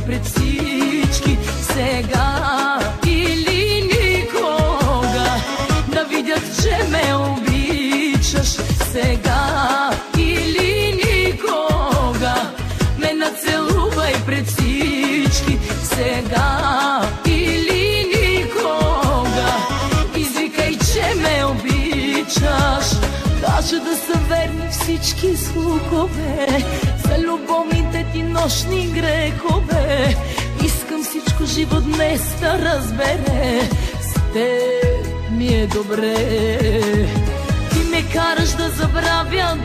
пред всички сега или никога да видят, че ме обичаш сега или никога ме нацелувай пред всички сега или никога извикай, че ме обичаш, даже да са верни всички звукове за любовните ти нощни грехове. Искам всичко живо днес да разбере, с теб ми е добре. Ти ме караш да забравя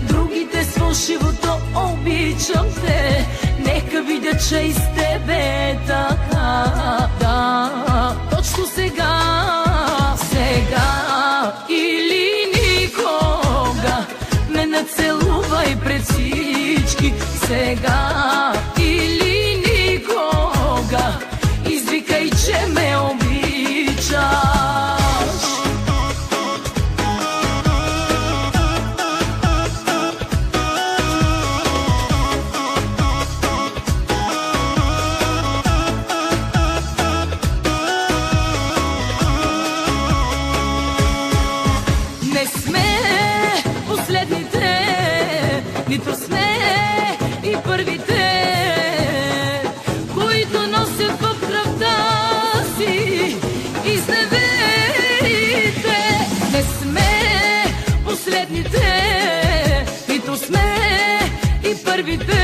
другите с фалшивото обичам те. Нека видя, че и с тебе е така. Да, точно сега или никога ме нацелувай пред всички сега или никога извикай, че ме обичаш. Не сме последните, нито сме и първите, които носят в кръвта си изневерите. Не сме последните, нито сме и първите,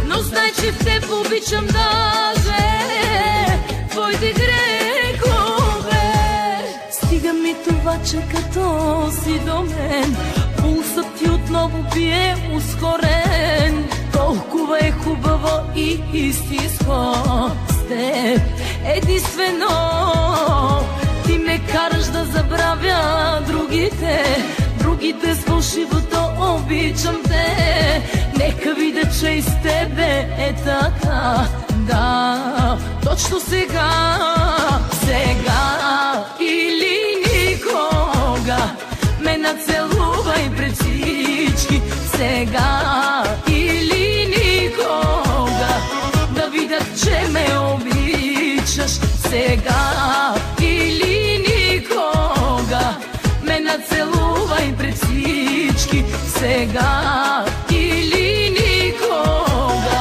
но знай, че в теб обичам даже твоите грехове. Стига ми това, че като си до мен пулсът ти отново бие ускорен. Толкова е хубаво и истинско с теб единствено. Ти ме караш да забравя другите с фалшивото обичам те. Нека видя, че и с тебе е така. Да, точно сега или никога ме нацелувай пред всички сега или никога да видят, че ме обичаш сега или никога ме нацелувай пред всички сега или никога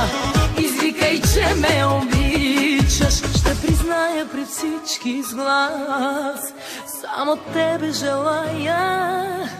извикай, че ме обичаш. Ще призная пред всички с глас, само тебе желая.